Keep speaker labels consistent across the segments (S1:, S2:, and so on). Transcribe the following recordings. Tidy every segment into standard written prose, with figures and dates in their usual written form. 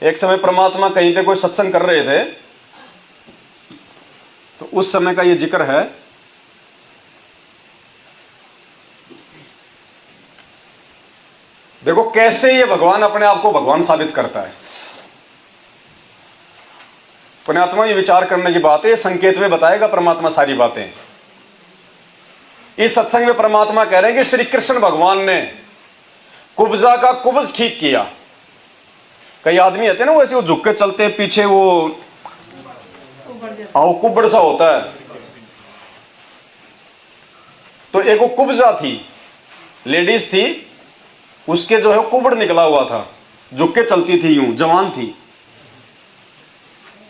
S1: एक समय परमात्मा कहीं पे कोई सत्संग कर रहे थे, तो उस समय का ये जिक्र है। देखो कैसे ये भगवान अपने आप को भगवान साबित करता है। पुण्यात्मा, ये विचार करने की बात है, ये संकेत में बताएगा परमात्मा सारी बातें। इस सत्संग में परमात्मा कह रहे हैं कि श्री कृष्ण भगवान ने कुब्जा का कुब्ज ठीक किया। कई आदमी होते हैं ना, वो ऐसे वो झुक के चलते हैं, पीछे वो कुब्बड़ सा होता है। तो एक वो कुब्जा थी, लेडीज थी, उसके जो है कुब्बड़ निकला हुआ था, झुक के चलती थी, यूं जवान थी।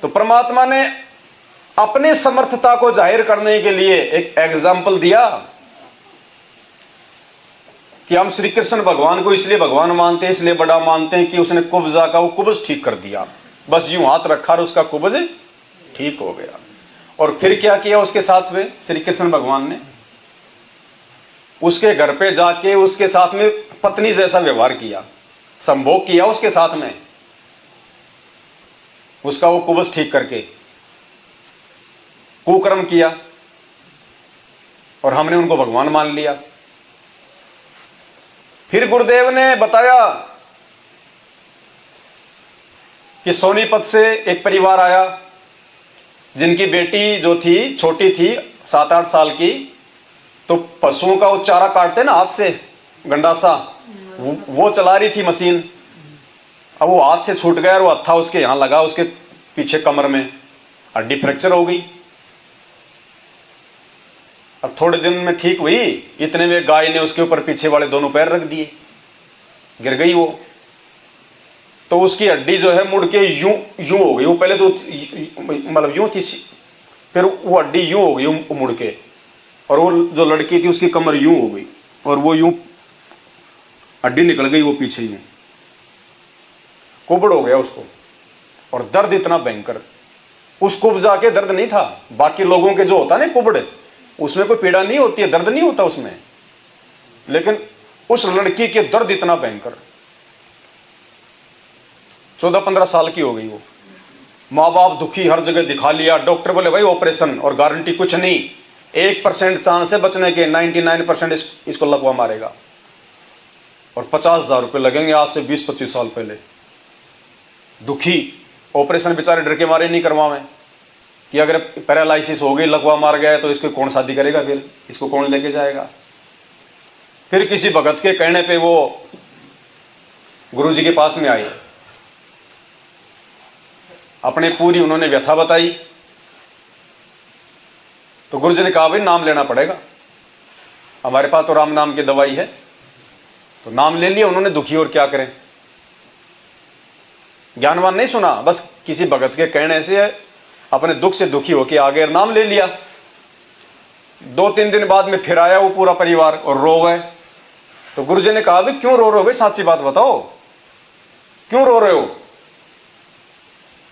S1: तो परमात्मा ने अपनी समर्थता को जाहिर करने के लिए एक एग्जाम्पल दिया कि हम श्री कृष्ण भगवान को इसलिए भगवान मानते हैं, इसलिए बड़ा मानते हैं कि उसने कुब्जा का वो कुब्ज ठीक कर दिया। बस यूं हाथ रखा और उसका कुब्ज ठीक हो गया। और फिर क्या किया उसके साथ में श्री कृष्ण भगवान ने? उसके घर पे जाके उसके साथ में पत्नी जैसा व्यवहार किया, संभोग किया उसके साथ में, उसका वो कुब्ज ठीक करके कुकर्म किया, और हमने उनको भगवान मान लिया। फिर गुरुदेव ने बताया कि सोनीपत से एक परिवार आया जिनकी बेटी जो थी छोटी थी, 7-8 साल की, तो पशुओं का वो चारा काटते ना हाथ से, गंडासा, वो चला रही थी मशीन। अब वो हाथ से छूट गया और वो हत्था उसके यहां लगा, उसके पीछे कमर में हड्डी फ्रैक्चर हो गई। अब थोड़े दिन में ठीक हुई, इतने में गाय ने उसके ऊपर पीछे वाले दोनों पैर रख दिए, गिर गई वो। तो उसकी हड्डी जो है मुड़ के यूं हो गई। वो पहले तो मतलब यूं थी, फिर वो हड्डी यूं हो गई मुड़ के, और वो जो लड़की थी उसकी कमर यूं हो गई, और वो यूं हड्डी निकल गई, वो पीछे यूं कुबड़ हो गया उसको। और दर्द इतना भयंकर, उस कुब्जा के दर्द नहीं था। बाकी लोगों के जो होता है ना कुबड़, उसमें कोई पीड़ा नहीं होती है, दर्द नहीं होता उसमें, लेकिन उस लड़की के दर्द इतना भयंकर। 14-15 साल की हो गई वो। माँ बाप दुखी, हर जगह दिखा लिया, डॉक्टर बोले भाई ऑपरेशन, और गारंटी कुछ नहीं, 1% चांस है बचने के, 99% इसको लकवा मारेगा, और 50,000 रुपये लगेंगे आज से 20-25 साल पहले। दुखी, ऑपरेशन बेचारे डर के मारे नहीं करवावे कि अगर पैरालाइसिस हो गई, लकवा मार गया तो इसको कौन शादी करेगा, फिर इसको कौन लेके जाएगा। फिर किसी भगत के कहने पे वो गुरुजी के पास में आए, अपने पूरी उन्होंने व्यथा बताई। तो गुरुजी ने कहा भाई नाम लेना पड़ेगा, हमारे पास तो राम नाम की दवाई है। तो नाम ले लिया उन्होंने, दुखी और क्या करें, ज्ञानवान नहीं सुना, बस किसी भगत के कहने से अपने दुख से दुखी होकर आगे नाम ले लिया। 2-3 दिन बाद में फिर आया वो पूरा परिवार और रो गए। तो गुरुजी ने कहा भाई क्यों रो रहे हो भाई, साची बात बताओ, क्यों रो रहे हो?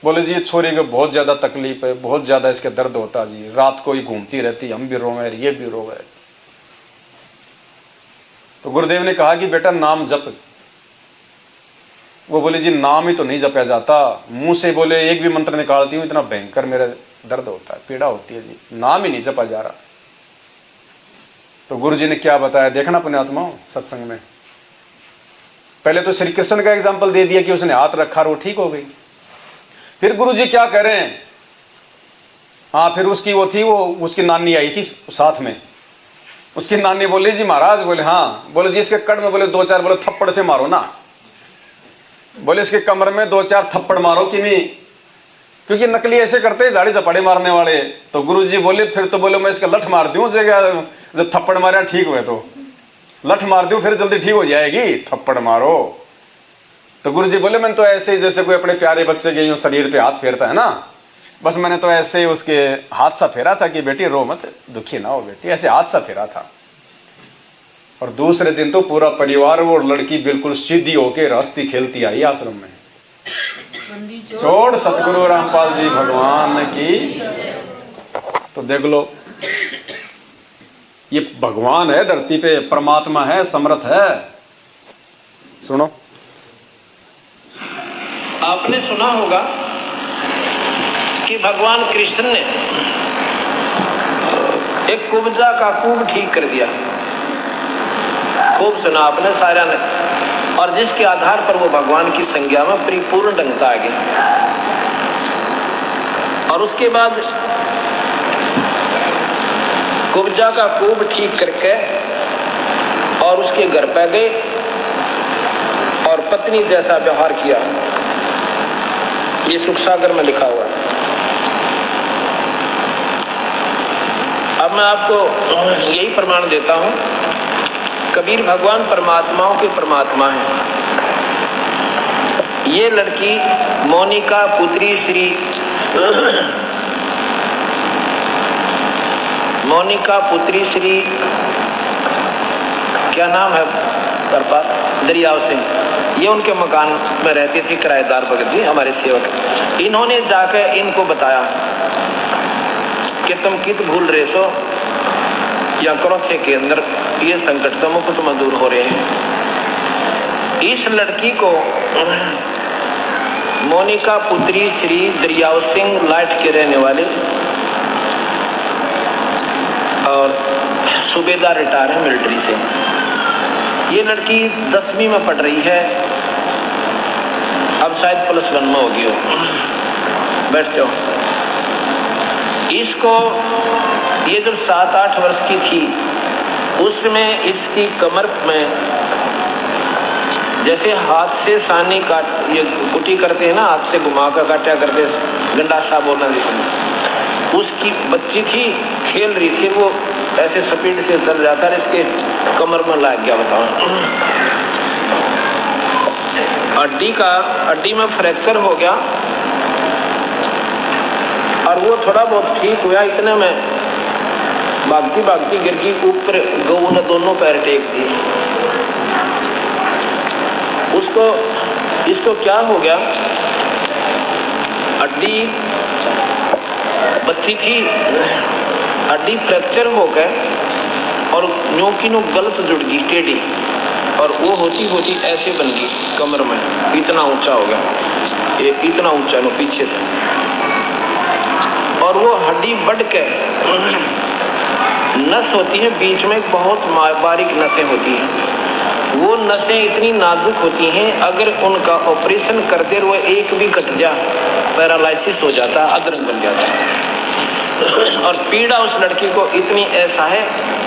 S1: बोले जी ये छोरी को बहुत ज्यादा तकलीफ है, बहुत ज्यादा इसके दर्द होता जी, रात को ही घूमती रहती, हम भी रो गए, ये भी रो गए। तो गुरुदेव ने कहा कि बेटा नाम जप। वो बोले जी नाम ही तो नहीं जपया जाता, मुंह से बोले एक भी मंत्र निकालती हूं इतना भयंकर मेरा दर्द होता है, पीड़ा होती है जी, नाम ही नहीं जपा जा रहा। तो गुरुजी ने क्या बताया देखना पुण्यात्माओं सत्संग में। पहले तो श्री कृष्ण का एग्जाम्पल दे दिया कि उसने हाथ रखा और वो ठीक हो गई। फिर गुरुजी क्या कह रहे हैं, हाँ फिर उसकी वो थी, वो उसकी नानी आई थी साथ में। उसकी नानी बोली जी महाराज, बोले हाँ, बोले जी इसके कड़ में बोले 2-4 बोले थप्पड़ से मारो ना, बोले इसके कमर में 2-4 थप्पड़ मारो कि नहीं, क्योंकि नकली ऐसे करते हैं झाड़ी झपाड़े मारने वाले। तो गुरुजी बोले फिर तो बोले मैं इसका लठ मार दूं, जब थप्पड़ मारे ठीक हुए तो लठ मार दूं फिर जल्दी ठीक हो जाएगी, थप्पड़ मारो। तो गुरुजी बोले मैंने तो ऐसे ही जैसे कोई अपने प्यारे बच्चे के यूं शरीर पे हाथ फेरता है ना, बस मैंने तो ऐसे ही उसके हाथ सा फेरा था कि बेटी रो मत, दुखी ना हो बेटी, ऐसे हाथ सा फेरा था। और दूसरे दिन तो पूरा परिवार वो लड़की बिल्कुल सीधी होके हंसती खेलती आई आश्रम में। छोड़ सतगुरु रामपाल जी भगवान की। तो देख लो ये भगवान है धरती पे, परमात्मा है, समर्थ है। सुनो
S2: आपने सुना होगा कि भगवान कृष्ण ने एक कुब्जा का कूब ठीक कर दिया। खूब सुना आपने सारा ने, और जिसके आधार पर वो भगवान की संज्ञा में परिपूर्ण ढंगता आ गया। और उसके बाद कुब्जा का कूब ठीक करके और उसके घर पे गए और पत्नी जैसा व्यवहार किया। ये सुख सागर में लिखा हुआ है। अब मैं आपको यही प्रमाण देता हूं, कबीर भगवान परमात्माओं के परमात्मा हैं। ये लड़की मोनिका पुत्री श्री मोनिका पुत्री श्री क्या नाम है पर दरियाव सिंह, ये उनके मकान में रहती थी, किराएदार भगत जी हमारे सेवक। इन्होंने जाकर इनको बताया कि तुम कित भूल रहे सो, या क्रोथे के अंदर ये संकट तो मुकुट में दूर हो रहे हैं। इस लड़की को मोनिका पुत्री श्री दरियाव सिंह लाट के रहने वाले और सूबेदार रिटायर है मिलिट्री से। ये लड़की 10वीं में पढ़ रही है, अब शायद +1 में होगी हो। बैठ जाओ। इसको ये जब 7-8 वर्ष की थी उसमें इसकी कमर में जैसे हाथ से सानी काट ये कुटी करते हैं ना, हाथ से घुमा कर काटा करते, गंडासा बोलना जिसमें, उसकी बच्ची थी, खेल रही थी, वो ऐसे स्पीड से चल जाता है, इसके कमर में लग गया। बताओ, हड्डी में फ्रैक्चर हो गया और वो थोड़ा बहुत ठीक हुआ। इतने में भागती भागती गिर गई ऊपर, गऊ ने दोनों पैर टेक दिए उसको। इसको क्या हो गया, हड्डी बच्ची थी, हड्डी फ्रैक्चर हो गए और न्यों नो गलत जुड़ गई टेढ़ी, और वो होती होती ऐसे बन गई कमर में, इतना ऊंचा हो गया, ये इतना ऊंचा नो पीछे था। और वो हड्डी बढ़ के नस होती है बीच में, बहुत बारीक नसें होती हैं। वो नसें इतनी नाजुक होती हैं, अगर उनका ऑपरेशन करते हुए एक भी कट जा, पैरालिसिस हो जाता, अदरक बन जाता। और पीड़ा उस लड़की को इतनी ऐसा है,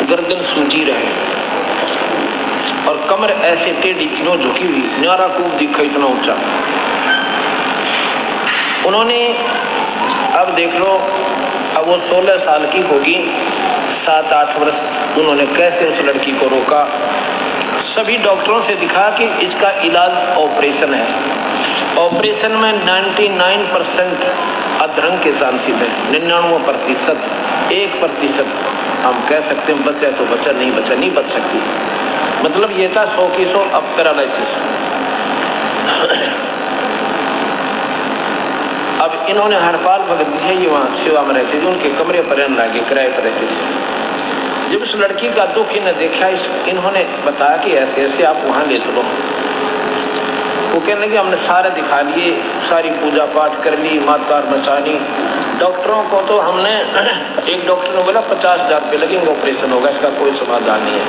S2: गर्दन सूजी रहे और कमर ऐसे टेढ़ी क्यों झुकी हुई, न्यारा कूब दिखा इतना ऊंचा। उन्होंने अब देख लो, अब वो 16 साल की होगी, 7-8 वर्ष उन्होंने कैसे उस लड़की को रोका। सभी डॉक्टरों से दिखा कि इसका इलाज ऑपरेशन है। ऑपरेशन में 99% अधरंग के चांसेस है, 99%, 1% हम कह सकते हैं बचा तो बचा, नहीं बचा नहीं बच सकती। मतलब ये था 100 की 100 अब पैरालिसिस। अब इन्होंने हरपाल भगत जी है, ये वहाँ सेवा में रहते थे, उनके कमरे पर रहने लगे, किराए पर रहते थे। जब उस लड़की का दुख इन्हें देखा, इन्होंने बताया कि ऐसे ऐसे आप वहाँ ले चलो। वो कहने लगे हमने सारे दिखा लिए, सारी पूजा पाठ कर ली, मातार मसानी। डॉक्टरों को तो हमने, एक डॉक्टर ने बोला 50,000 रुपये लगेंगे, ऑपरेशन होगा, इसका कोई समाधान नहीं है,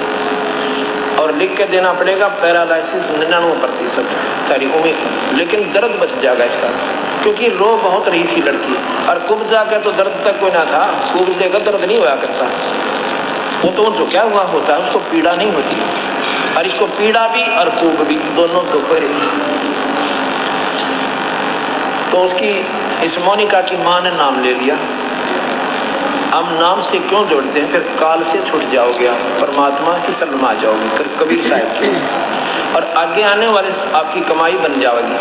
S2: और लिख के देना पड़ेगा पैरालिसिस 99% सारी उम्मीद, लेकिन दर्द बच जाएगा इसका, क्योंकि रो बहुत रही थी लड़की। और कुब्जा का तो दर्द तक कोई ना था, कुब्जे का दर्द नहीं हुआ करता, वो तो झुका हुआ होता है, उसको पीड़ा नहीं होती। और इसको पीड़ा भी और कूब भी दोनों दुख रही। तो उसकी इस मोनिका की माँ ने नाम ले लिया। हम नाम से क्यों जोड़ते हैं, फिर काल से छूट जाओगे, आप परमात्मा की शरण आ जाओगे, कबीर साहब की, और आगे आने वाले आपकी कमाई बन जाएगी।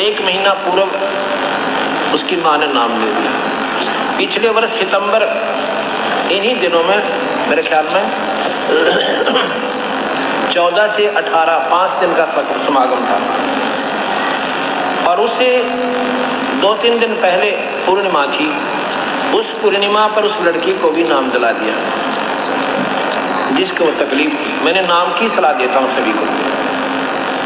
S2: 1 महीना पूर्व उसकी माँ ने नाम ले लिया। पिछले वर्ष सितंबर इन्हीं दिनों में, मेरे ख्याल में 14 से 18, 5 दिन का समागम था, और उससे 2-3 दिन पहले पूर्णिमा थी। उस पूर्णिमा पर उस लड़की को भी नाम दिला दिया। जिसको वो तकलीफ थी। मैंने नाम की सलाह देता हूँ सभी को।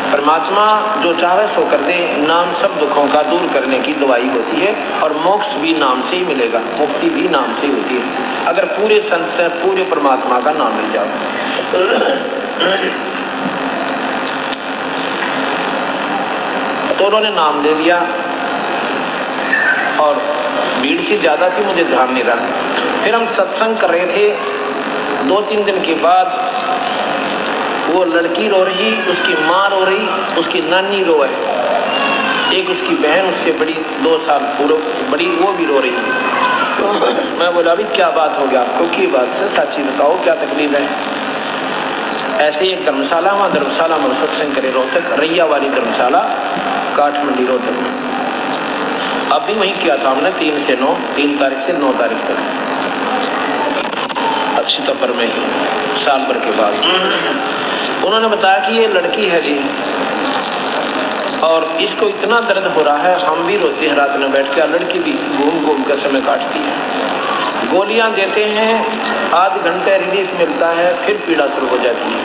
S2: परमात्मा जो चाहे सो कर दे। नाम सब दुखों का दूर करने की दवाई होती है और मोक्ष भी नाम से ही मिलेगा, मुक्ति भी नाम से ही होती है अगर पूरे संत पूरे परमात्मा का नाम मिल जाओ। तो उन्होंने नाम ले लिया और भीड़ सी ज्यादा थी, मुझे ध्यान नहीं रहा। फिर हम सत्संग कर रहे थे। 2-3 दिन के बाद वो लड़की रो रही, उसकी माँ रो रही, उसकी नानी रोए, एक उसकी बहन उससे बड़ी 2 साल पूर्व बड़ी, वो भी रो रही। मैं बोला अभी क्या बात हो गया आपको, की बात से साची बताओ क्या तकलीफ है। ऐसे एक धर्मशाला, वहाँ धर्मशाला में सत्संग करे रोहतक, रैया वाली धर्मशाला, काठमंडी रोहतक में। अब भी वहीं किया था हमने 3 से 9, 3 तारीख से 9 तारीख तक, सितंबर में ही, साल भर के बाद। उन्होंने बताया कि ये लड़की है जी और इसको इतना दर्द हो रहा है, हम भी रोते हैं रात में बैठ के, लड़की भी घूम घूम कर समय काटती है। गोलियां देते हैं, आध घंटे रिलीफ मिलता है, फिर पीड़ा शुरू हो जाती है।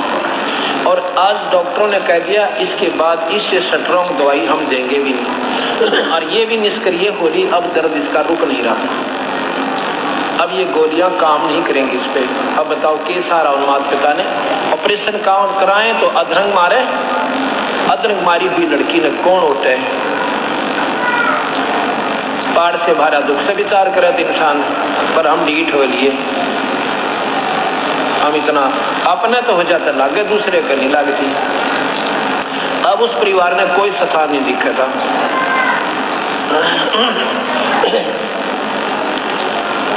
S2: और आज डॉक्टरों ने कह दिया इसके बाद इससे स्ट्रॉन्ग दवाई हम देंगे भी नहीं। और ये भी निष्क्रिय हो रही, अब दर्द इसका रुक नहीं रहा, अब ये गोलियां काम नहीं करेंगी इस पे। अब बताओ के सारा उन्माद पिता ने ऑपरेशन काम कराएं तो अधरंग मारे, अधरंग मारी हुई लड़की ने कौन उठे। पाड़ से भारा दुख से विचार करे तो इंसान, पर हम डीट हो लिए, हम इतना अपने तो हो जाता लागे, दूसरे का नहीं लगती। अब उस परिवार ने कोई सथा नहीं दिखा था।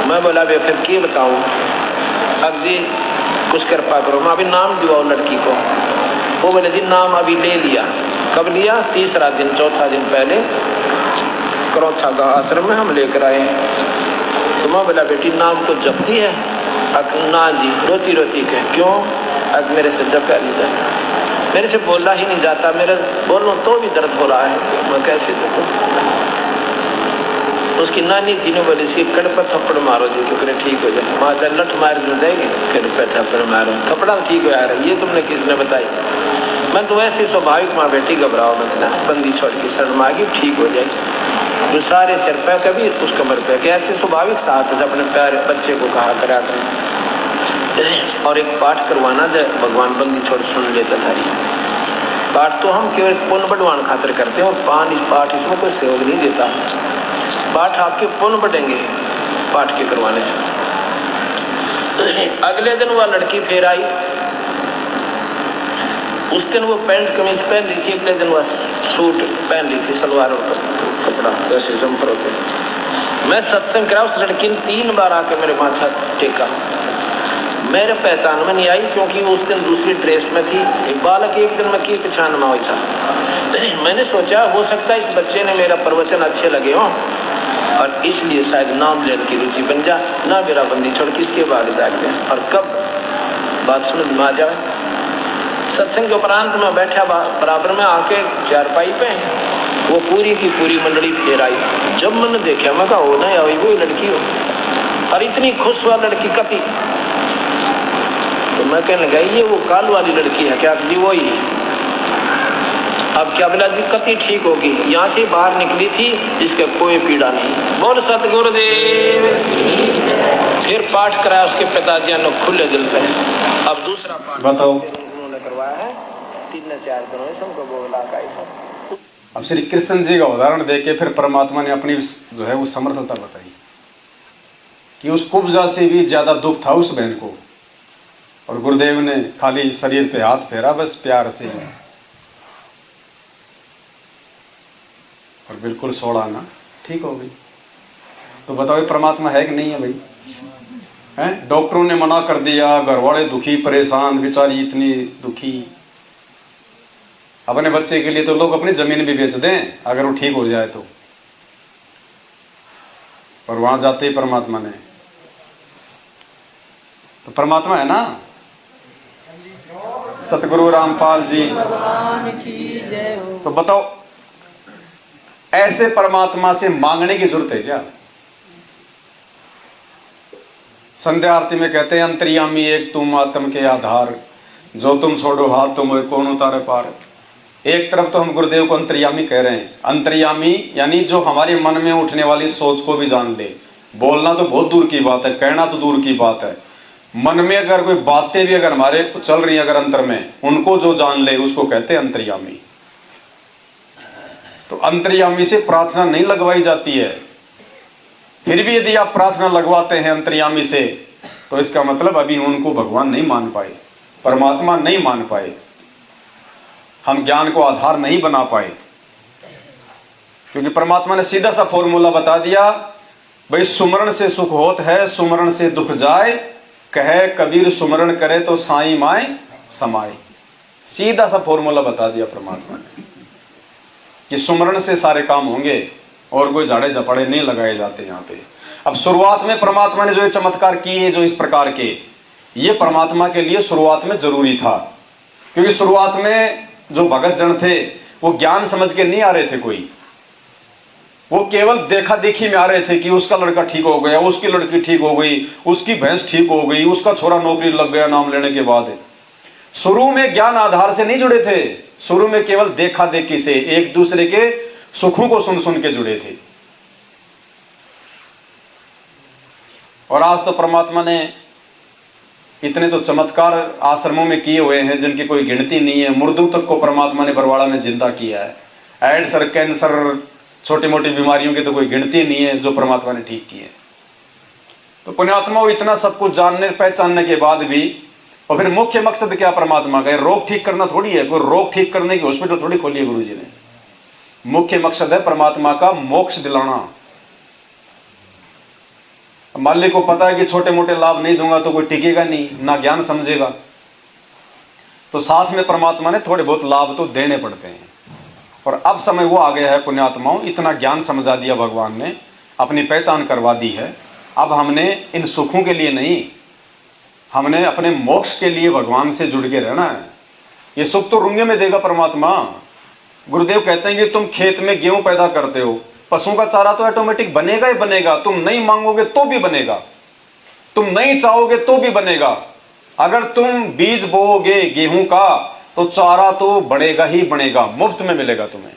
S2: मैं बोला बे फिर क्या बताऊं, अब जी कुछ कृपा करो, मैं अभी नाम दिवाओ लड़की को। वो बोले जी नाम अभी ले लिया। कब लिया? 3रा दिन, 4था दिन पहले करौथा का आश्रम में हम लेकर आए। तो मैं बोला बेटी नाम को जपती है? ना जी, रोती रोती के क्यों? अब मेरे से जपा नहीं जाता, मेरे से बोला ही नहीं जाता, मेरे बोलूं तो भी दर्द हो रहा है, मैं कैसे देखूं। उसकी नानी थी ने बोली सी कड़ पर थप्पड़ मारो जी क्योंकि ठीक हो जाए। माँ लठ मार दे देगी, कड़ पर थप्पड़ मारो, थप्पड़ा ठीक हो यार, ये तुमने किसने बताई? मैं तो ऐसे स्वाभाविक माँ बेटी घबराओ मत ना, बंदी छोड़ के शरण मांगी ठीक हो जाएगी। जो सारे सिर पे कभी उस कमर पे के ऐसे स्वाभाविक साथ अपने प्यारे बच्चे को कहा करा करें। और एक पाठ करवाना जय भगवान बंदी छोड़ सुन लेता था। पाठ तो हम केवल पुण्य बढ़वान खातिर करते हैं और पाठ इसमें कोई सहयोग नहीं देता। पाठ आपके पुण्य बढ़ेंगे पाठ के करवाने से। अगले दिन वह लड़की फिर आई, उस दिन वो पैंट कमीज पहन ली थी, अगले दिन वह सूट पहन ली थी, सलवार और कपड़ा जैसे जम्पर होते। मैं सत्संग करा, उस लड़की ने 3 बार आके मेरे माथा टेका। मेरे पहचान में नहीं आई क्योंकि उस दिन दूसरी ड्रेस में थी। एक बालक एक दिन में की पहचान में हुई था। मैंने सोचा हो सकता है इस बच्चे ने मेरा प्रवचन अच्छे लगे हो और इसलिए शायद नाम लेने की रुचि बन जा, ना मेरा बंदी छोड़ के इसके बाद जाग गया। और कब बात समझ में आ जाए, सत्संग के उपरांत में बैठा बराबर में आके चारपाई पे, वो पूरी की पूरी मंडली फिर आई। जब मैंने देखा मैं कहा हो ना आई वो लड़की हो, और इतनी खुश हुआ लड़की कति। तो मैं कहने लगा ये वो काल वाली लड़की है क्या? जी वो ही। अब क्या बोला जी कति ठीक होगी, यहाँ से बाहर निकली थी, इसका कोई पीड़ा नहीं। बोल सतगुरुदेव। फिर पाठ कराया उसके पिताजी ने खुले दिल पे। अब दूसरा पाठ
S1: बताओ
S2: उन्होंने करवाया है 3-4 दिनों में सबको बोला का।
S1: अब श्री कृष्ण जी का उदाहरण देके फिर परमात्मा ने अपनी जो है वो समर्थता बताई कि उस कुब्जा से भी ज्यादा दुख था उस बहन को, और गुरुदेव ने खाली शरीर पे हाथ फेरा बस प्यार से, और बिल्कुल सोड़ा ना ठीक हो गई। तो बताओ परमात्मा है कि नहीं है भाई? हैं? डॉक्टरों ने मना कर दिया, घर वाले दुखी परेशान, बेचारी इतनी दुखी। अपने बच्चे के लिए तो लोग अपनी जमीन भी बेच दें अगर वो ठीक हो जाए तो, और वहां जाते ही परमात्मा ने, तो परमात्मा है ना। सतगुरु रामपाल जी तो बताओ ऐसे परमात्मा से मांगने की जरूरत है क्या? संध्या आरती में कहते हैं अंतर्यामी एक तुम आत्म के आधार, जो तुम छोड़ो हाथ तुम कौन उतारे पार। एक तरफ तो हम गुरुदेव को अंतर्यामी कह रहे हैं। अंतर्यामी यानी जो हमारे मन में उठने वाली सोच को भी जान ले। बोलना तो बहुत दूर की बात है, कहना तो दूर की बात है, मन में अगर कोई बातें भी अगर हमारे चल रही है अगर अंतर में, उनको जो जान ले उसको कहते हैं अंतर्यामी। तो अंतर्यामी से प्रार्थना नहीं लगवाई जाती है। फिर भी यदि आप प्रार्थना लगवाते हैं अंतर्यामी से, तो इसका मतलब अभी उनको भगवान नहीं मान पाए, परमात्मा नहीं मान पाए, हम ज्ञान को आधार नहीं बना पाए। क्योंकि परमात्मा ने सीधा सा फॉर्मूला बता दिया, भाई सुमरण से सुख होत है, सुमरण से दुख जाए, कहे कबीर सुमरण करे तो साईं माए समाए। सीधा सा फॉर्मूला बता दिया परमात्मा ने कि सुमरण से सारे काम होंगे और कोई झाड़े झपड़े नहीं लगाए जाते यहाँ पे। अब शुरुआत में परमात्मा ने जो ये चमत्कार किए जो इस प्रकार के, ये परमात्मा के लिए शुरुआत में जरूरी था। क्योंकि शुरुआत में जो भगत जन थे वो ज्ञान समझ के नहीं आ रहे थे, कोई वो केवल देखा देखी में आ रहे थे कि उसका लड़का ठीक हो गया, उसकी लड़की ठीक हो गई, उसकी भैंस ठीक हो गई, उसका छोरा नौकरी लग गया नाम लेने के बाद। शुरू में ज्ञान आधार से नहीं जुड़े थे, शुरू में केवल देखा देखी से एक दूसरे के सुखों को सुन सुन के जुड़े थे। और आज तो परमात्मा ने इतने तो चमत्कार आश्रमों में किए हुए हैं जिनकी कोई गिनती नहीं है। मुर्दों तक को परमात्मा ने बरवाड़ा में जिंदा किया है। एड्स, कैंसर, छोटी मोटी बीमारियों की तो कोई गिनती नहीं है जो परमात्मा ने ठीक किए। तो पुण्यात्मा इतना सब कुछ जानने पहचानने के बाद भी, और फिर मुख्य मकसद क्या परमात्मा का? रोग ठीक करना थोड़ी है, कोई रोग ठीक करने की हॉस्पिटल थोड़ी खोली है गुरु जी ने। मुख्य मकसद है परमात्मा का मोक्ष दिलाना। मालिक को पता है कि छोटे मोटे लाभ नहीं दूंगा तो कोई टिकेगा नहीं, ना ज्ञान समझेगा, तो साथ में परमात्मा ने थोड़े बहुत लाभ तो देने पड़ते हैं। और अब समय वो आ गया है पुण्यात्माओं, इतना ज्ञान समझा दिया भगवान ने, अपनी पहचान करवा दी है। अब हमने इन सुखों के लिए नहीं, हमने अपने मोक्ष के लिए भगवान से जुड़ के रहना है। ये सुख तो रूंगे में देगा परमात्मा। गुरुदेव कहते हैं कि तुम खेत में गेहूं पैदा करते हो, पशुओं का चारा तो ऑटोमेटिक बनेगा ही बनेगा, तुम नहीं मांगोगे तो भी बनेगा, तुम नहीं चाहोगे तो भी बनेगा। अगर तुम बीज बोओगे गेहूं का तो चारा तो बढ़ेगा ही बढ़ेगा, मुफ्त में मिलेगा तुम्हें।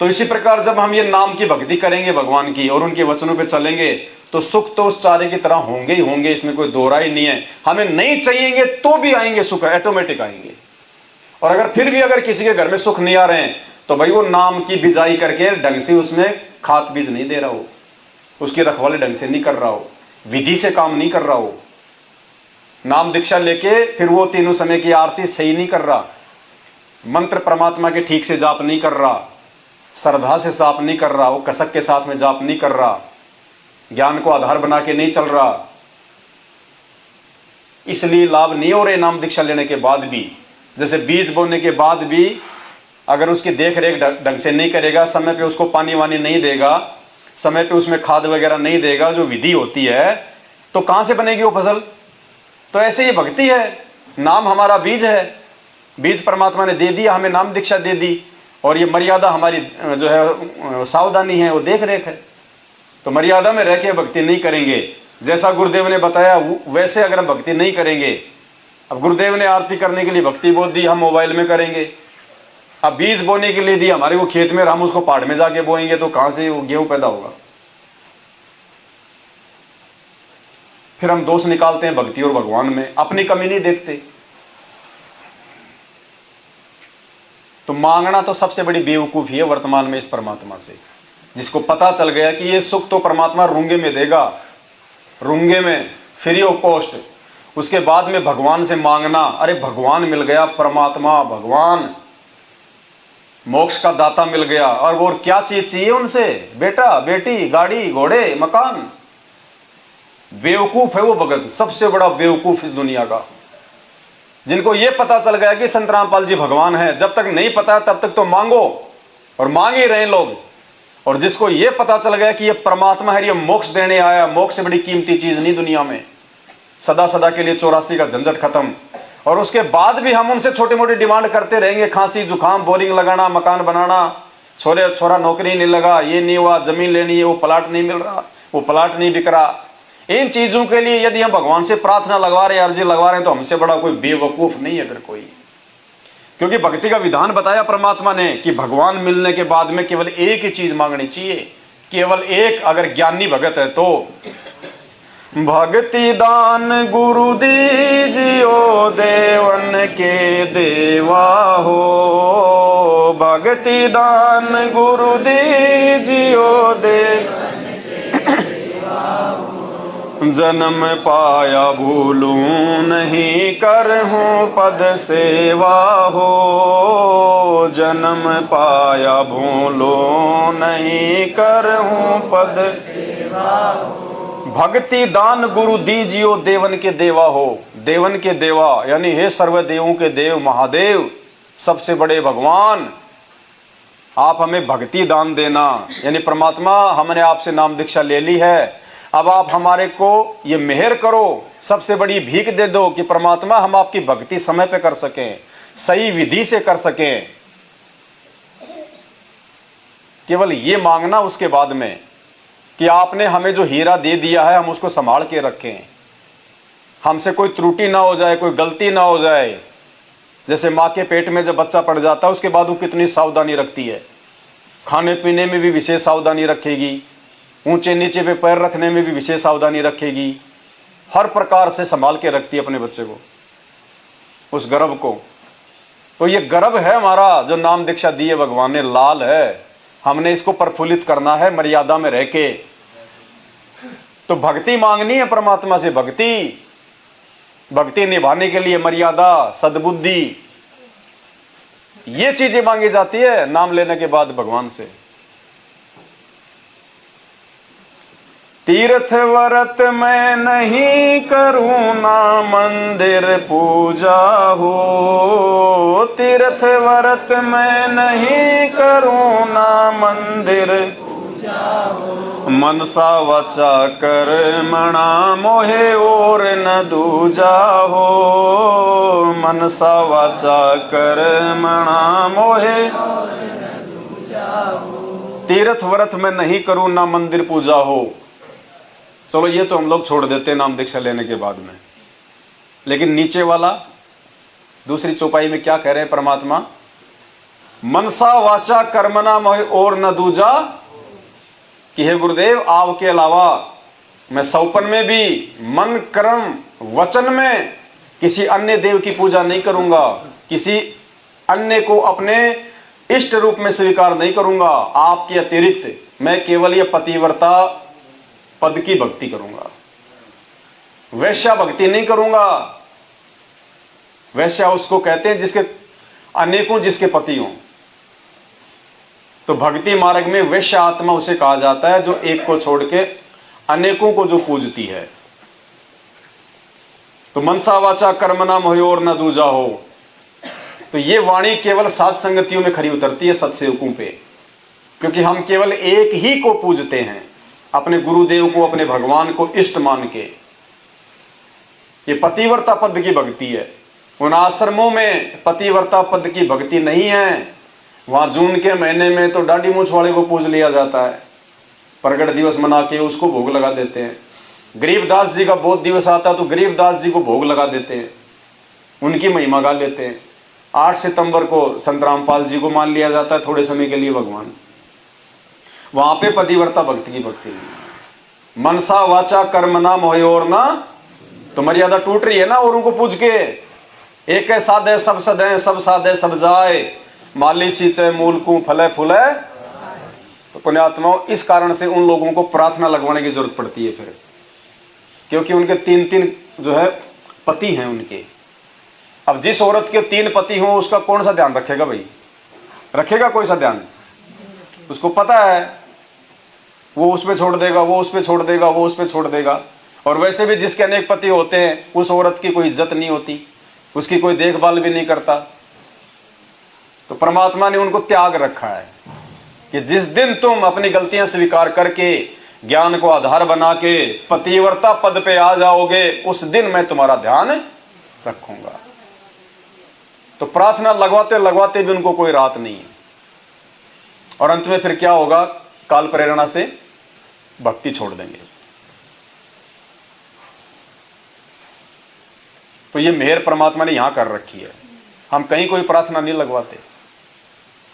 S1: तो इसी प्रकार जब हम ये नाम की भक्ति करेंगे भगवान की और उनके वचनों पे चलेंगे तो सुख तो उस चारे की तरह होंगे ही होंगे, इसमें कोई दो राय नहीं है। हमें नहीं चाहिएंगे तो भी आएंगे सुख, ऑटोमेटिक आएंगे। और अगर फिर भी अगर किसी के घर में सुख नहीं आ रहे हैं तो भाई वो नाम की बिजाई करके ढंग से उसमें खाद बीज नहीं दे रहा हो, उसकी रखवाली ढंग से नहीं कर रहा हो, विधि से काम नहीं कर रहा हो, नाम दीक्षा लेके फिर वो तीनों समय की आरती सही नहीं कर रहा, मंत्र परमात्मा के ठीक से जाप नहीं कर रहा, श्रद्धा से जाप नहीं कर रहा, वो कसक के साथ में जाप नहीं कर रहा, ज्ञान को आधार बना के नहीं चल रहा, इसलिए लाभ नहीं हो रहे नाम दीक्षा लेने के बाद भी। जैसे बीज बोने के बाद भी अगर उसकी देख रेख ढंग से नहीं करेगा, समय पे उसको पानी वानी नहीं देगा, समय पे उसमें खाद वगैरह नहीं देगा, जो विधि होती है, तो कहां से बनेगी वो फसल? तो ऐसे ही भक्ति है, नाम हमारा बीज है, बीज परमात्मा ने दे दिया, हमें नाम दीक्षा दे दी, और ये मर्यादा हमारी जो है सावधानी है, वो देख रेख है। तो मर्यादा में रह के भक्ति नहीं करेंगे, जैसा गुरुदेव ने बताया वैसे अगर हम भक्ति नहीं करेंगे। अब गुरुदेव ने आरती करने के लिए भक्ति बोल दी, हम मोबाइल में करेंगे। अब बीज बोने के लिए दी हमारे को खेत में, हम उसको पहाड़ में जाके बोएंगे तो कहां से वो गेहूं पैदा होगा? फिर हम दोष निकालते हैं भक्ति और भगवान में, अपनी कमी नहीं देखते। तो मांगना तो सबसे बड़ी बेवकूफी है वर्तमान में इस परमात्मा से, जिसको पता चल गया कि ये सुख तो परमात्मा रूंगे में देगा, रूंगे में फ्री ऑफ कॉस्ट। उसके बाद में भगवान से मांगना, अरे भगवान मिल गया, परमात्मा भगवान मोक्ष का दाता मिल गया, और वो क्या चीज चाहिए उनसे? बेटा बेटी, गाड़ी घोड़े मकान। बेवकूफ है वो भगत, सबसे बड़ा बेवकूफ इस दुनिया का, जिनको ये पता चल गया कि संत रामपाल जी भगवान है। जब तक नहीं पता तब तक तो मांगो, और मांग ही रहे लोग। और जिसको ये पता चल गया कि ये परमात्मा है, ये मोक्ष देने आया, मोक्ष से बड़ी कीमती चीज नहीं दुनिया में, सदा सदा के लिए 84 का झंझट खत्म। और उसके बाद भी हम उनसे छोटी मोटी डिमांड करते रहेंगे, खांसी जुकाम, बोरिंग लगाना, मकान बनाना, छोरा नौकरी नहीं लगा, ये नहीं हुआ, जमीन लेनी है, वो प्लाट नहीं मिल रहा, वो प्लाट नहीं बिक रहा, इन चीजों के लिए यदि हम भगवान से प्रार्थना लगवा रहे हैं, अर्जी लगवा रहे हैं, तो हमसे बड़ा कोई बेवकूफ नहीं है फिर कोई। क्योंकि भक्ति का विधान बताया परमात्मा ने कि भगवान मिलने के बाद में केवल एक ही चीज मांगनी चाहिए, केवल एक, अगर ज्ञानी भगत है तो। भक्ति दान गुरु दीजियो देवन के देवा हो, भक्ति दान गुरु दीजियो देवन जन्म पाया भूलूं नहीं करहूं पद सेवा हो, जन्म पाया भूलूं नहीं करहूं पद सेवा हो। भक्ति दान गुरु दीजियो देवन के देवा हो। देवन के देवा यानी हे सर्वदेवों के देव महादेव, सबसे बड़े भगवान, आप हमें भक्ति दान देना। यानी परमात्मा, हमने आपसे नाम दीक्षा ले ली है, अब आप हमारे को ये मेहर करो, सबसे बड़ी भीख दे दो कि परमात्मा हम आपकी भक्ति समय पे कर सकें, सही विधि से कर सकें। केवल ये मांगना उसके बाद में कि आपने हमें जो हीरा दे दिया है हम उसको संभाल के रखें, हमसे कोई त्रुटि ना हो जाए, कोई गलती ना हो जाए। जैसे माँ के पेट में जब बच्चा पड़ जाता है उसके बाद वो कितनी सावधानी रखती है, खाने पीने में भी विशेष सावधानी रखेगी, ऊंचे नीचे पे पैर रखने में भी विशेष सावधानी रखेगी, हर प्रकार से संभाल के रखती है अपने बच्चे को, उस गर्भ को। तो ये गर्भ है हमारा जो नाम दीक्षा दी है भगवान ने, लाल है, हमने इसको प्रफुल्लित करना है मर्यादा में रह के। तो भक्ति मांगनी है परमात्मा से, भक्ति निभाने के लिए मर्यादा, सद्बुद्धि, ये चीजें मांगी जाती है नाम लेने के बाद भगवान से। तीर्थ व्रत मैं नहीं करूं ना मंदिर पूजा हो, तीर्थ व्रत मैं नहीं करूं ना मंदिर पूजा हो, मनसा वाचा कर्मणा मोहे और न दूजा हो, मनसा वाचा कर्मणा मोहे और न दूजा हो। तीर्थ व्रत मैं नहीं करूं ना मंदिर पूजा हो। चलो ये तो हम लोग छोड़ देते हैं नाम दीक्षा लेने के बाद में, लेकिन नीचे वाला दूसरी चौपाई में क्या कह रहे हैं परमात्मा? मनसा वाचा कर्मणा मोहि और न दूजा, कि हे गुरुदेव आपके अलावा मैं सौपन में भी, मन कर्म वचन में किसी अन्य देव की पूजा नहीं करूंगा, किसी अन्य को अपने इष्ट रूप में स्वीकार नहीं करूंगा। आपके अतिरिक्त मैं केवल ये पतिव्रता पद की भक्ति करूंगा, वैश्या भक्ति नहीं करूंगा। वैश्या उसको कहते हैं जिसके अनेकों जिसके पति हों। तो भक्ति मार्ग में वैश्य आत्मा उसे कहा जाता है जो एक को छोड़ के अनेकों को जो पूजती है। तो मनसा वाचा कर्मणा मोहि और न दूजा हो। तो ये वाणी केवल साध संगतियों में खरी उतरती है, सत्सेवकों पे, क्योंकि हम केवल एक ही को पूजते हैं, अपने गुरुदेव को, अपने भगवान को इष्ट मान के। ये पतिव्रता पद की भक्ति है। उन आश्रमों में पतिव्रता पद की भक्ति नहीं है। वहां जून के महीने में तो दाढ़ी मूछ वाले को पूज लिया जाता है, प्रगट दिवस मना के उसको भोग लगा देते हैं। गरीबदास जी का बोध दिवस आता तो गरीबदास जी को भोग लगा देते हैं, उनकी महिमा गा लेते हैं। 8 सितंबर को संत रामपाल जी को मान लिया जाता है थोड़े समय के लिए भगवान। वहां पे पतिव्रता भक्ति की भक्ति नहीं है। मनसा वाचा कर्मणा मोहि और ना, तो मर्यादा टूट रही है ना औरों को पूज के। एक है साधे सब सदे, सब साधे सब जाए, माली सींचे मूल को फले फूले। तो पुण्यात्माओं, इस कारण से उन लोगों को प्रार्थना लगवाने की जरूरत पड़ती है फिर, क्योंकि उनके 3 जो है पति हैं उनके। अब जिस औरत के 3 पति हों उसका कौन सा ध्यान रखेगा भाई? रखेगा कोई सा ध्यान? उसको पता है वो उस पे छोड़ देगा, वो उस पे छोड़ देगा, वो उस पे छोड़ देगा। और वैसे भी जिसके अनेक पति होते हैं उस औरत की कोई इज्जत नहीं होती, उसकी कोई देखभाल भी नहीं करता। तो परमात्मा ने उनको त्याग रखा है कि जिस दिन तुम अपनी गलतियां स्वीकार करके ज्ञान को आधार बना के पतिव्रता पद पे आ जाओगे, उस दिन मैं तुम्हारा ध्यान रखूंगा। तो प्रार्थना लगवाते लगवाते भी उनको कोई रात नहीं है। और अंत में फिर क्या होगा? काल प्रेरणा से भक्ति छोड़ देंगे। तो ये मेहर परमात्मा ने यहां कर रखी है। हम कहीं कोई प्रार्थना नहीं लगवाते।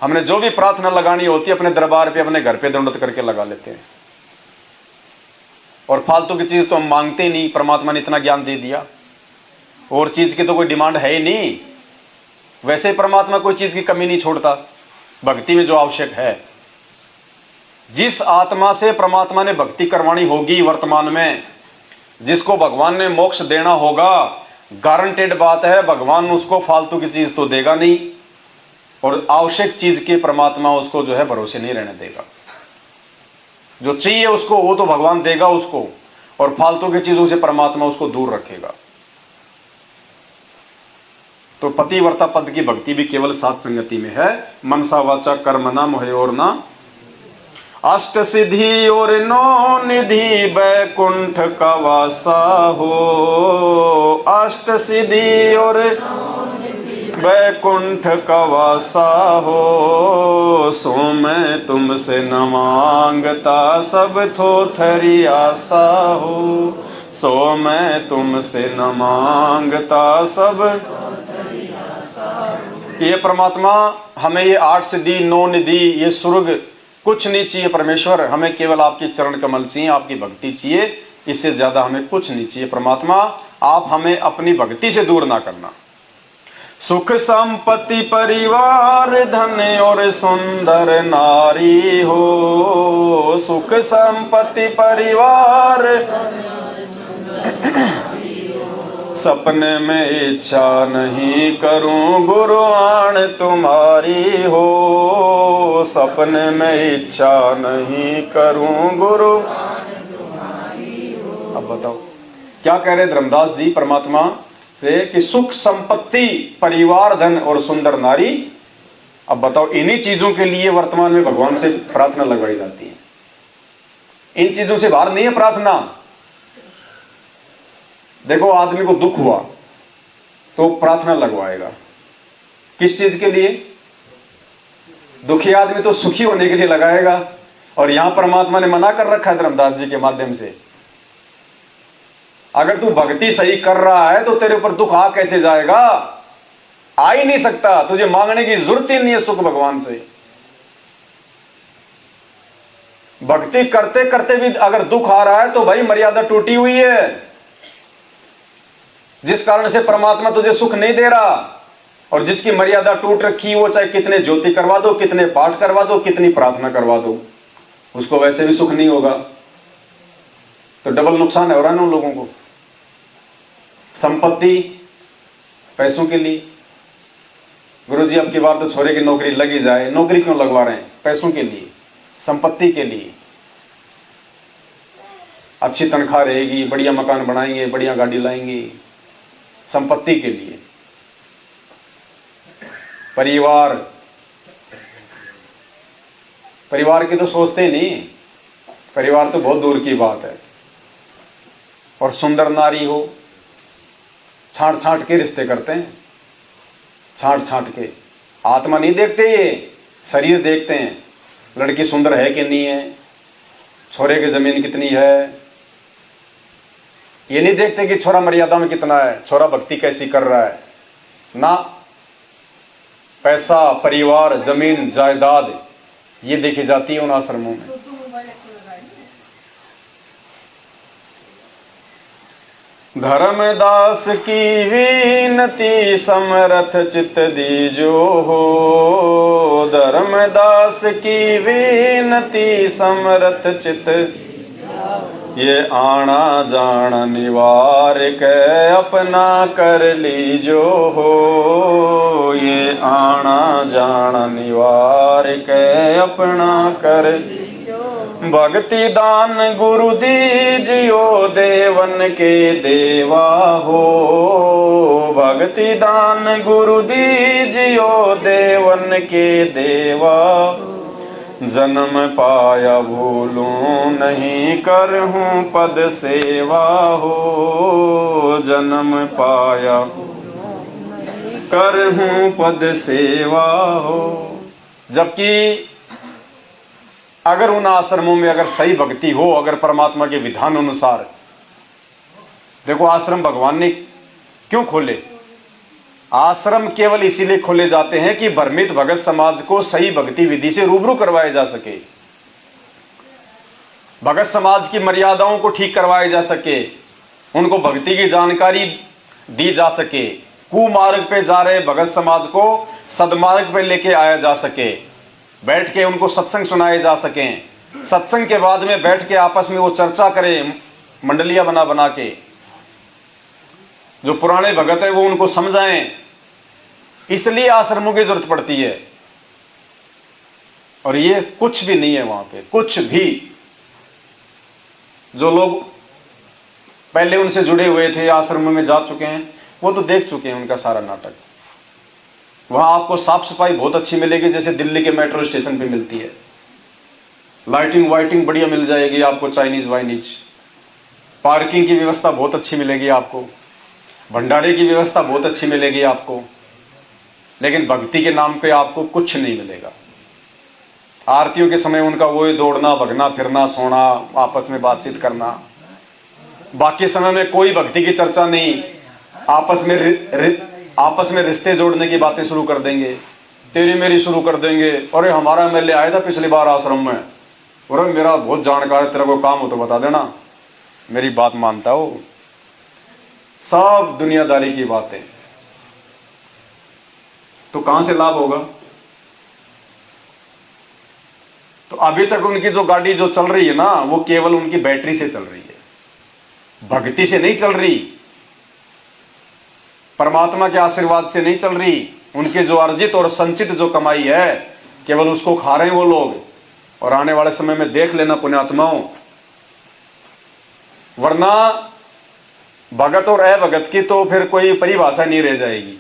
S1: हमने जो भी प्रार्थना लगानी होती है अपने दरबार पे, अपने घर पे दंडवत करके लगा लेते हैं। और फालतू की चीज तो हम मांगते ही नहीं, परमात्मा ने इतना ज्ञान दे दिया, और चीज की तो कोई डिमांड है ही नहीं। वैसे ही परमात्मा कोई चीज की कमी नहीं छोड़ता भक्ति में जो आवश्यक है। जिस आत्मा से परमात्मा ने भक्ति करवानी होगी वर्तमान में, जिसको भगवान ने मोक्ष देना होगा, गारंटेड बात है भगवान उसको फालतू की चीज तो देगा नहीं, और आवश्यक चीज के परमात्मा उसको जो है भरोसे नहीं रहने देगा। जो चाहिए उसको वो तो भगवान देगा उसको, और फालतू की चीजों से परमात्मा उसको दूर रखेगा। तो पतिव्रता पद की भक्ति भी केवल सात संगति में है। मनसा वाचा कर्मणा मोहयोर्ना अष्ट सिद्धि और नौ निधि बैकुंठ का वासा हो। अष्ट सिद्धि और बैकुंठ का वासा हो, सो मैं तुमसे न मांगता सब थोथरी आशा हो। सो मैं तुमसे न मांगता सब। ये परमात्मा हमें ये आठ सिद्धि नौ निधि ये स्वर्ग कुछ नहीं चाहिए परमेश्वर, हमें केवल आपके चरण कमल चाहिए, आपकी भक्ति चाहिए, इससे ज्यादा हमें कुछ नहीं चाहिए। परमात्मा आप हमें अपनी भक्ति से दूर ना करना। सुख संपत्ति परिवार धन और सुंदर नारी हो। सुख संपत्ति परिवार सपने में इच्छा नहीं करूं गुरुआन तुम्हारी हो। सपने में इच्छा नहीं करूं गुरु। अब बताओ क्या कह रहे धर्मदास जी परमात्मा से कि सुख संपत्ति परिवार धन और सुंदर नारी। अब बताओ इन्हीं चीजों के लिए वर्तमान में भगवान से प्रार्थना लगवाई जाती है। इन चीजों से बाहर नहीं है प्रार्थना। देखो आदमी को दुख हुआ तो प्रार्थना लगवाएगा, किस चीज के लिए? दुखी आदमी तो सुखी होने के लिए लगाएगा। और यहां परमात्मा ने मना कर रखा है धर्मदास जी के माध्यम से, अगर तू भक्ति सही कर रहा है तो तेरे ऊपर दुख आ कैसे जाएगा? आ ही नहीं सकता। तुझे मांगने की जरूरत ही नहीं है सुख भगवान से। भक्ति करते करते भी अगर दुख आ रहा है तो भाई मर्यादा टूटी हुई है, जिस कारण से परमात्मा तुझे सुख नहीं दे रहा। और जिसकी मर्यादा टूट रखी वो चाहे कितने ज्योति करवा दो, कितने पाठ करवा दो, कितनी प्रार्थना करवा दो, उसको वैसे भी सुख नहीं होगा। तो डबल नुकसान हो रहा है ना उन लोगों को। संपत्ति पैसों के लिए, गुरुजी अब की बार तो छोरे की नौकरी लगी जाए। नौकरी क्यों लगवा रहे हैं? पैसों के लिए, संपत्ति के लिए। अच्छी तनख्वाह रहेगी, बढ़िया मकान बनाएंगे, बढ़िया गाड़ी लाएंगे, संपत्ति के लिए। परिवार की तो सोचते ही नहीं, परिवार तो बहुत दूर की बात है। और सुंदर नारी हो, छांट छांट के रिश्ते करते हैं, छांट छांट के। आत्मा नहीं देखते, ये शरीर देखते हैं, लड़की सुंदर है कि नहीं है, छोरे की जमीन कितनी है। ये नहीं देखते कि छोरा मर्यादा में कितना है, छोरा भक्ति कैसी कर रहा है ना। पैसा, परिवार, जमीन, जायदाद ये देखी जाती है उन आश्रमों में। धर्मदास की विनती समरथ चित दीजो हो। धर्मदास की विनती समरथ चित, ये आना जाना निवार के अपना कर लीजो हो। ये आना जाना निवार के अपना कर। भक्ति दान गुरु दीजियो देवन के देवा हो। भक्ति दान गुरु दीजियो देवन के देवा। जन्म पाया भूलूं नहीं करहूं पद सेवा हो। जन्म पाया करहूं पद सेवा हो। जबकि अगर उन आश्रमों में अगर सही भक्ति हो, अगर परमात्मा के विधान अनुसार, देखो आश्रम भगवान ने क्यों खोले? आश्रम केवल इसीलिए खोले जाते हैं कि भ्रमित भगत समाज को सही भक्ति विधि से रूबरू करवाया जा सके, भगत समाज की मर्यादाओं को ठीक करवाया जा सके, उनको भक्ति की जानकारी दी जा सके, कुमार्ग पे जा रहे भगत समाज को सदमार्ग पे लेके आया जा सके, बैठ के उनको सत्संग सुनाए जा सकें, सत्संग के बाद में बैठ के आपस में वो चर्चा करें, मंडलियां बना बना के, जो पुराने भगत है वो उनको समझाएं। इसलिए आश्रमों की जरूरत पड़ती है। और ये कुछ भी नहीं है वहां पे, कुछ भी। जो लोग पहले उनसे जुड़े हुए थे, आश्रमों में जा चुके हैं, वो तो देख चुके हैं उनका सारा नाटक। वहां आपको साफ सफाई बहुत अच्छी मिलेगी, जैसे दिल्ली के मेट्रो स्टेशन पे मिलती है। लाइटिंग वाइटिंग बढ़िया मिल जाएगी आपको, चाइनीज वाइनीज। पार्किंग की व्यवस्था बहुत अच्छी मिलेगी आपको, भंडारे की व्यवस्था बहुत अच्छी मिलेगी आपको। लेकिन भक्ति के नाम पे आपको कुछ नहीं मिलेगा। आरतियों के समय उनका वही दौड़ना, भगना, फिरना, सोना, आपस में बातचीत करना। बाकी समय में कोई भक्ति की चर्चा नहीं। आपस में रिश्ते जोड़ने की बातें शुरू कर देंगे, तेरी मेरी शुरू कर देंगे। अरे हमारा एमएलए आया था पिछली बार आश्रम में, अरे मेरा बहुत जानकार है, तेरा को काम हो तो बता देना, मेरी बात मानता हो। सब दुनियादारी की बातें। तो कहां से लाभ होगा? तो अभी तक उनकी जो गाड़ी जो चल रही है ना, वो केवल उनकी बैटरी से चल रही है, भक्ति से नहीं चल रही, परमात्मा के आशीर्वाद से नहीं चल रही। उनके जो अर्जित और संचित जो कमाई है, केवल उसको खा रहे हैं वो लोग। और आने वाले समय में देख लेना पुण्यात्माओं, वरना भगत और अभगत की तो फिर कोई परिभाषा नहीं रह जाएगी।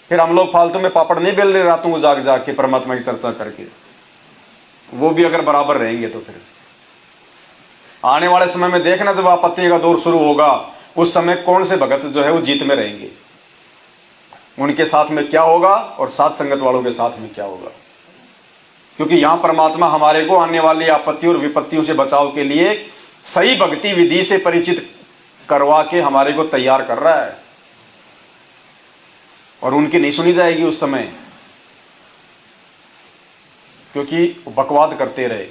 S1: फिर हम लोग फालतू में पापड़ नहीं बेल रहे रातों को जाग जाग के परमात्मा की चर्चा करके, वो भी अगर बराबर रहेंगे तो फिर आने वाले समय में देखना, जब आपत्ति का दौर शुरू होगा, उस समय कौन से भगत जो है वो जीत में रहेंगे, उनके साथ में क्या होगा और साथ संगत वालों के साथ में क्या होगा। क्योंकि यहां परमात्मा हमारे को आने वाली आपत्ति और विपत्तियों से बचाव के लिए सही भक्ति विधि से परिचित करवा के हमारे को तैयार कर रहा है। और उनकी नहीं सुनी जाएगी उस समय, क्योंकि बकवाद करते रहे।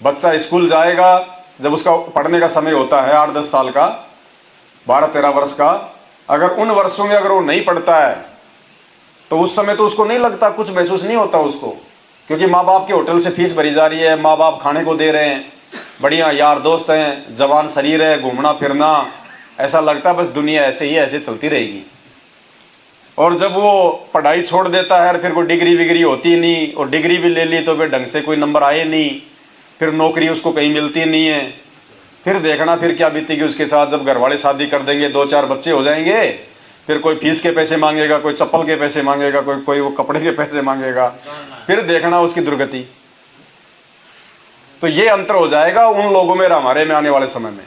S1: बच्चा स्कूल जाएगा, जब उसका पढ़ने का समय होता है 8-10 साल का, 12-13 वर्ष का, अगर उन वर्षों में अगर वो नहीं पढ़ता है तो उस समय तो उसको नहीं लगता, कुछ महसूस नहीं होता उसको, क्योंकि माँ बाप के होटल से फीस भरी जा रही है, माँ बाप खाने को दे रहे हैं, बढ़िया यार दोस्त हैं, जवान शरीर है, घूमना फिरना, ऐसा लगता है बस दुनिया ऐसे ही ऐसे चलती रहेगी। और जब वो पढ़ाई छोड़ देता है, फिर कोई डिग्री विग्री होती नहीं, और डिग्री भी ले ली तो फिर ढंग से कोई नंबर आए नहीं, फिर नौकरी उसको कहीं मिलती नहीं है। फिर देखना फिर क्या बीतेगी उसके साथ, जब घर वाले शादी कर देंगे, 2-4 बच्चे हो जाएंगे, फिर कोई फीस के पैसे मांगेगा, कोई चप्पल के पैसे मांगेगा, कोई वो कपड़े के पैसे मांगेगा, फिर देखना उसकी दुर्गति। तो ये अंतर हो जाएगा उन लोगों में और हमारे में आने वाले समय में।